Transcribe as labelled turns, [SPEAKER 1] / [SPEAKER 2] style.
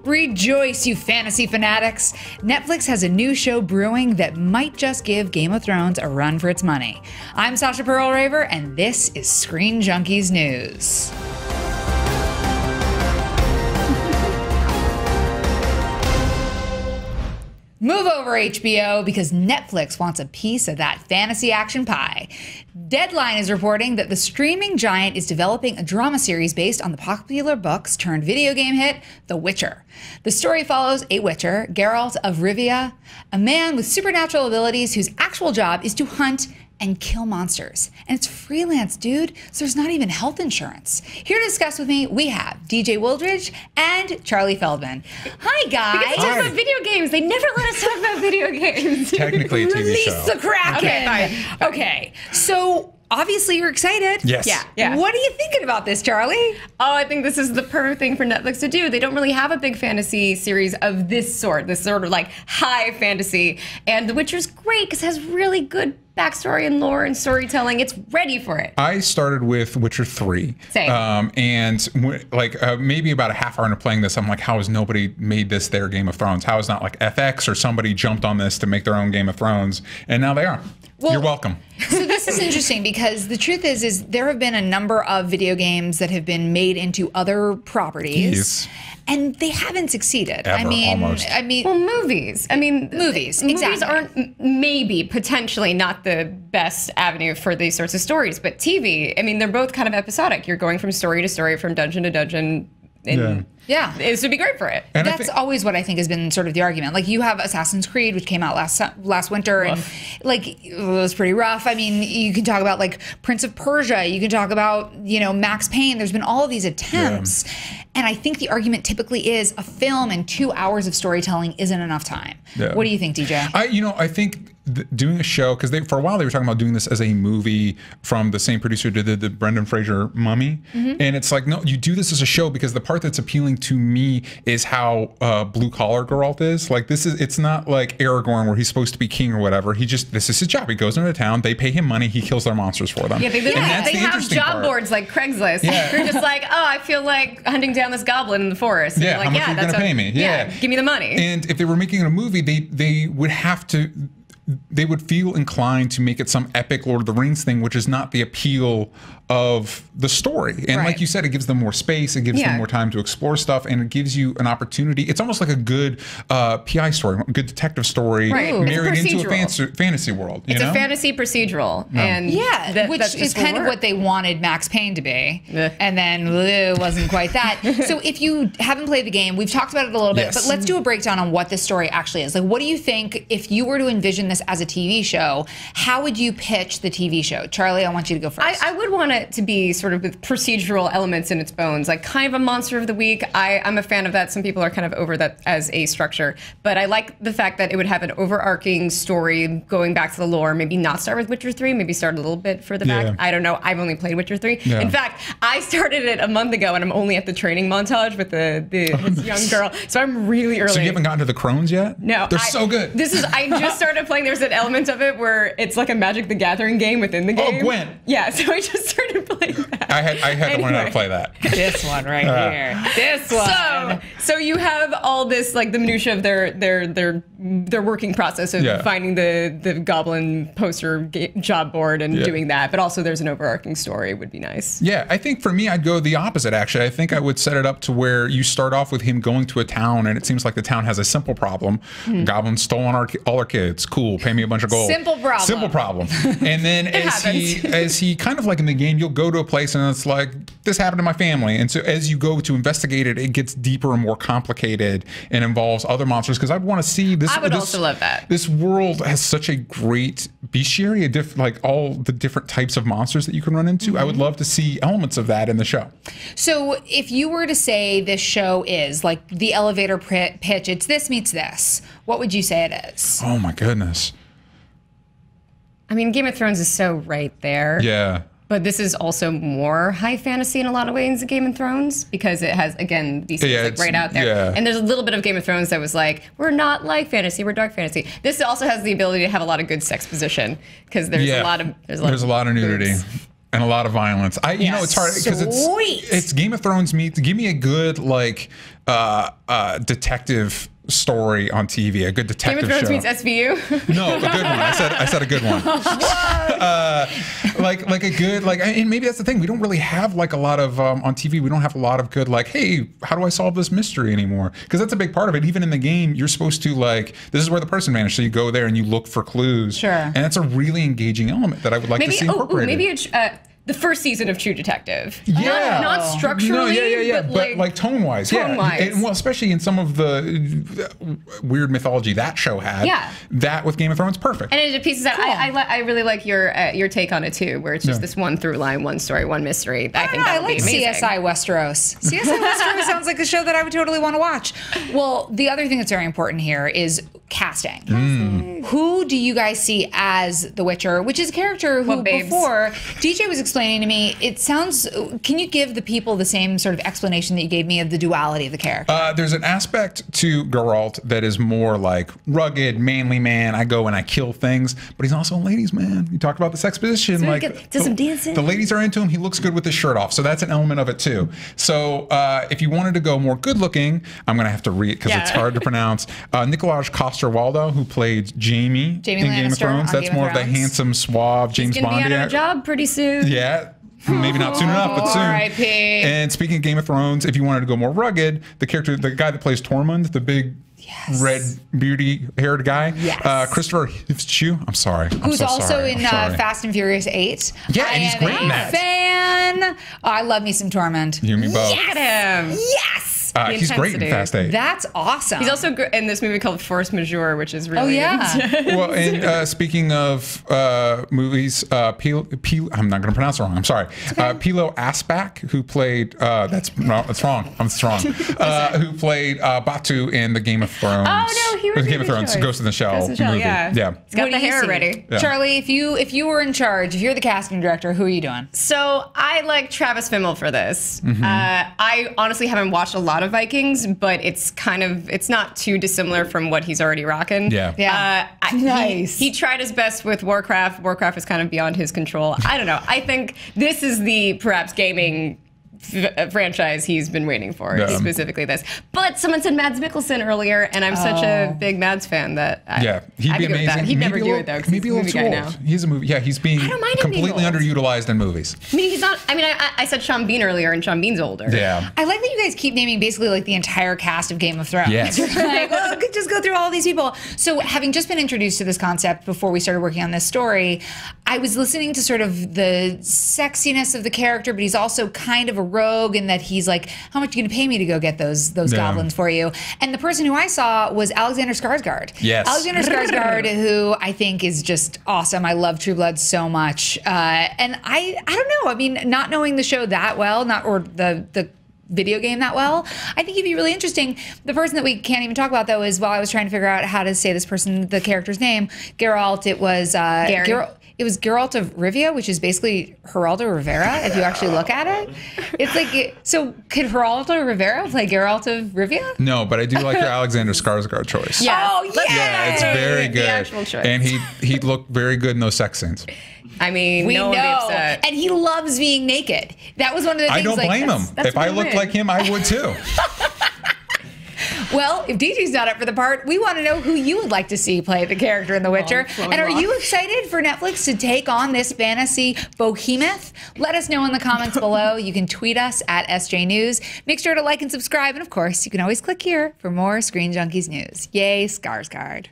[SPEAKER 1] Rejoice, you fantasy fanatics! Netflix has a new show brewing that might just give Game of Thrones a run for its money. I'm Sasha Pearl-Raver, and this is Screen Junkies News. Move over, HBO, because Netflix wants a piece of that fantasy action pie. Deadline is reporting that the streaming giant is developing a drama series based on the popular books turned video game hit, The Witcher. The story follows a Witcher, Geralt of Rivia, a man with supernatural abilities whose actual job is to hunt and kill monsters. And it's freelance, dude, so there's not even health insurance. Here to discuss with me, we have DJ Wooldridge and Charlie Feldman. Hi, guys.
[SPEAKER 2] We get to talk about video games. They never let us talk about video games.
[SPEAKER 3] Technically a TV
[SPEAKER 1] Release
[SPEAKER 3] show.
[SPEAKER 1] the Kraken.
[SPEAKER 2] Okay, fine.
[SPEAKER 1] Okay, so obviously you're excited.
[SPEAKER 3] Yes.
[SPEAKER 2] Yeah.
[SPEAKER 1] What are you thinking about this, Charlie?
[SPEAKER 2] Oh, I think this is the perfect thing for Netflix to do. They don't really have a big fantasy series of this sort of like high fantasy. And The Witcher's great because it has really good backstory and lore and storytelling. It's ready for it.
[SPEAKER 3] I started with Witcher 3.
[SPEAKER 2] Same.
[SPEAKER 3] And maybe about a half hour into playing this, I'm like, how has nobody made this their Game of Thrones? How is not like FX or somebody jumped on this to make their own Game of Thrones? And now they are.
[SPEAKER 1] Well,
[SPEAKER 3] you're welcome.
[SPEAKER 1] So this is interesting because the truth is there have been a number of video games that have been made into other properties.
[SPEAKER 3] Yes.
[SPEAKER 1] And they haven't succeeded.
[SPEAKER 3] Almost.
[SPEAKER 2] Well, movies.
[SPEAKER 1] Movies, exactly.
[SPEAKER 2] Movies aren't maybe potentially not the best avenue for these sorts of stories, but TV, they're both kind of episodic. You're going from story to story, from dungeon to dungeon.
[SPEAKER 1] Yeah.
[SPEAKER 2] This would be great for it.
[SPEAKER 3] And
[SPEAKER 1] that's always what I think has been sort of the argument. Like you have Assassin's Creed, which came out last winter, and like it was pretty rough. You can talk about like Prince of Persia. You can talk about Max Payne. There's been all of these attempts, and I think the argument typically is a film and 2 hours of storytelling isn't enough time.
[SPEAKER 3] Yeah.
[SPEAKER 1] What do you think, DJ?
[SPEAKER 3] I think doing a show, because for a while they were talking about doing this as a movie from the same producer who did the Brendan Fraser Mummy, and it's like, no, you do this as a show because the part that's appealing to me is how blue collar Geralt is. Like it's not like Aragorn where he's supposed to be king or whatever. This is his job. He goes into town, they pay him money, he kills their monsters for them.
[SPEAKER 2] Yeah, they have job boards like Craigslist.
[SPEAKER 3] Yeah.
[SPEAKER 2] You're just like, oh, I feel like hunting down this goblin in the forest. And
[SPEAKER 3] Yeah,
[SPEAKER 2] you're like,
[SPEAKER 3] how much are you gonna pay me?
[SPEAKER 2] Yeah, give me the money.
[SPEAKER 3] And if they were making a movie, they would have to. They would feel inclined to make it some epic Lord of the Rings thing, which is not the appeal of the story. And like you said, it gives them more space, it gives them more time to explore stuff, and it gives you an opportunity. It's almost like a good PI story, a good detective story married into a fantasy world.
[SPEAKER 2] It's a fantasy procedural. And
[SPEAKER 1] which is kind of what they wanted Max Payne to be. And then it wasn't quite that. So if you haven't played the game, we've talked about it a little bit, but let's do a breakdown on what this story actually is. Like, what do you think, if you were to envision this as a TV show, how would you pitch the TV show? Charlie, I want you to go first.
[SPEAKER 2] I would want it to be sort of with procedural elements in its bones, like kind of a monster of the week. I'm a fan of that. Some people are kind of over that as a structure, but I like the fact that it would have an overarching story going back to the lore. Maybe not start with Witcher 3, maybe start a little bit further back. I don't know. I've only played Witcher 3.
[SPEAKER 3] Yeah.
[SPEAKER 2] In fact, I started it a month ago and I'm only at the training montage with this young girl. So I'm really early.
[SPEAKER 3] So you haven't gotten to the Crones yet?
[SPEAKER 2] No.
[SPEAKER 3] They're so good.
[SPEAKER 2] I just started playing. There's an element of it where it's like a Magic the Gathering game within the game.
[SPEAKER 3] Oh, Gwent.
[SPEAKER 2] Yeah, so I just started playing that.
[SPEAKER 3] I had to learn how to play that.
[SPEAKER 1] This one right here. This one.
[SPEAKER 2] So you have all this, like the minutia of their working process of finding the goblin poster job board and doing that, but also there's an overarching story. Would be nice.
[SPEAKER 3] Yeah, I think for me, I'd go the opposite, actually. I think I would set it up to where you start off with him going to a town, and it seems like the town has a simple problem. Goblins stolen all our kids. Cool, pay me a bunch of gold.
[SPEAKER 1] Simple problem.
[SPEAKER 3] Simple problem. And then as he kind of like in the game, you'll go to a place and it's like, this happened to my family. And so as you go to investigate it, it gets deeper and more complicated and involves other monsters. Because I want to see this.
[SPEAKER 2] I would also love that.
[SPEAKER 3] This world has such a great bestiary, like all the different types of monsters that you can run into. I would love to see elements of that in the show. So
[SPEAKER 1] if you were to say this show is like the elevator pitch, it's this meets this, what would you say it is?
[SPEAKER 3] Oh my goodness.
[SPEAKER 2] Game of Thrones is so right there.
[SPEAKER 3] Yeah.
[SPEAKER 2] But this is also more high fantasy in a lot of ways than Game of Thrones because it has, again, these things like right out there.
[SPEAKER 3] Yeah.
[SPEAKER 2] And there's a little bit of Game of Thrones that was like, we're not like fantasy, we're dark fantasy. This also has the ability to have a lot of good sex position because there's a lot of
[SPEAKER 3] nudity. and a lot of violence. You know, it's hard because it's Game of Thrones meets. Give me a good like detective story on TV, a good detective show.
[SPEAKER 2] Game of Thrones meets SVU.
[SPEAKER 3] No, a good one. I said a good one. Like a good and maybe that's the thing. We don't really have like a lot of on TV. We don't have a lot of good like, hey, how do I solve this mystery anymore? Because that's a big part of it. Even in the game, you're supposed to like, this is where the person vanished. So you go there and you look for clues.
[SPEAKER 1] Sure.
[SPEAKER 3] And that's a really engaging element that I would like to see incorporated.
[SPEAKER 2] Maybe it's the first season of True Detective.
[SPEAKER 3] Yeah.
[SPEAKER 2] Not structurally,
[SPEAKER 3] but like tone-wise.
[SPEAKER 2] Tone-wise.
[SPEAKER 3] And, well, especially in some of the weird mythology that show had.
[SPEAKER 2] Yeah.
[SPEAKER 3] That with Game of Thrones, perfect.
[SPEAKER 2] And it pieces that. I really like your take on it too, where it's just this one through line, one story, one mystery. I think that would be amazing.
[SPEAKER 1] CSI Westeros. CSI Westeros sounds like a show that I would totally want to watch. Well, the other thing that's very important here is casting. Who do you guys see as the Witcher, which is a character who before DJ was explaining to me, it sounds, can you give the people the same sort of explanation that you gave me of the duality of the character?
[SPEAKER 3] There's an aspect to Geralt that is more like rugged, manly man. I go and I kill things, but he's also a ladies' man. You talked about this exposition.
[SPEAKER 2] So
[SPEAKER 3] like
[SPEAKER 2] does some dancing.
[SPEAKER 3] The ladies are into him. He looks good with his shirt off. So that's an element of it too. So if you wanted to go more good looking, I'm going to have to read it because it's hard to pronounce. Nicolaj Coster-Waldau, who played Jamie in Game of Thrones. That's more of the handsome, suave James Bond.
[SPEAKER 2] He's going to be out of a job pretty soon.
[SPEAKER 3] Yeah. Maybe not soon enough, but soon.
[SPEAKER 1] R.I.P.
[SPEAKER 3] And speaking of Game of Thrones, if you wanted to go more rugged, the guy that plays Tormund, the big red beardy-haired guy, Christopher Hivchu. I'm sorry.
[SPEAKER 1] Who's also in Fast and Furious 8.
[SPEAKER 3] Yeah, and he's great in that.
[SPEAKER 1] Fan. Oh, I love me some Tormund.
[SPEAKER 3] You and me both.
[SPEAKER 2] Look at him.
[SPEAKER 1] Yes.
[SPEAKER 3] He's great in Fast 8.
[SPEAKER 1] That's awesome.
[SPEAKER 2] He's also in this movie called Force Majeure, which is really
[SPEAKER 3] Well, and speaking of movies, I'm not going to pronounce it wrong. I'm sorry. Pilo Asbak, who played that's wrong. I'm strong. Who played Batu in the Game of Thrones?
[SPEAKER 2] Oh no, he was
[SPEAKER 3] Game of Thrones, Ghost in the Shell movie.
[SPEAKER 2] Yeah. He's got the hair already.
[SPEAKER 3] Yeah.
[SPEAKER 1] Charlie, if you were in charge, if you're the casting director, who are you doing?
[SPEAKER 2] So I like Travis Fimmel for this. I honestly haven't watched a lot of Vikings, but it's not too dissimilar from what he's already rocking.
[SPEAKER 1] Nice.
[SPEAKER 2] He tried his best with Warcraft. Warcraft is kind of beyond his control. I don't know. I think this is the perhaps gaming franchise he's been waiting for, specifically this. But someone said Mads Mikkelsen earlier, and I'm such a big Mads fan that
[SPEAKER 3] he'd be amazing.
[SPEAKER 2] He'd never do it though.
[SPEAKER 3] Maybe a little too old. Now. He's a movie. Yeah, he's being completely underutilized in movies.
[SPEAKER 2] I mean, he's not. I mean, I said Sean Bean earlier, and Sean Bean's older.
[SPEAKER 3] Yeah.
[SPEAKER 1] I like that you guys keep naming basically like the entire cast of Game of Thrones.
[SPEAKER 3] Yes.
[SPEAKER 1] Like, well, just go through all these people. So having just been introduced to this concept before we started working on this story, I was listening to sort of the sexiness of the character, but he's also kind of a rogue in that he's like, how much are you going to pay me to go get those goblins for you? And the person who I saw was Alexander Skarsgård.
[SPEAKER 3] Yes.
[SPEAKER 1] Alexander Skarsgård, who I think is just awesome. I love True Blood so much. And I don't know. I mean, not knowing the show that well, or the video game that well, I think he'd be really interesting. The person that we can't even talk about though is, while I was trying to figure out how to say the character's name, Geralt, it was it was Geralt of Rivia, which is basically Geraldo Rivera, if you actually look at it. It's like, so could Geraldo Rivera play Geralt of Rivia?
[SPEAKER 3] No, but I do like your Alexander Skarsgård choice.
[SPEAKER 2] Yeah.
[SPEAKER 1] Oh, yeah.
[SPEAKER 3] Yeah, it's very good.
[SPEAKER 2] The actual choice.
[SPEAKER 3] And he'd look very good in those sex scenes.
[SPEAKER 2] I mean,
[SPEAKER 1] We
[SPEAKER 2] no one would be
[SPEAKER 1] know.
[SPEAKER 2] upset.
[SPEAKER 1] And he loves being naked. That was one of the things.
[SPEAKER 3] I don't blame him.
[SPEAKER 2] that's
[SPEAKER 3] If I
[SPEAKER 2] what
[SPEAKER 3] looked
[SPEAKER 2] it
[SPEAKER 3] like
[SPEAKER 2] is.
[SPEAKER 3] him, I would too.
[SPEAKER 1] Well, if DJ's not up for the part, we want to know who you would like to see play the character in The Witcher. And are you excited for Netflix to take on this fantasy behemoth? Let us know in the comments below. You can tweet us at SJ News. Make sure to like and subscribe. And of course, you can always click here for more Screen Junkies news. Yay, Skarsgård.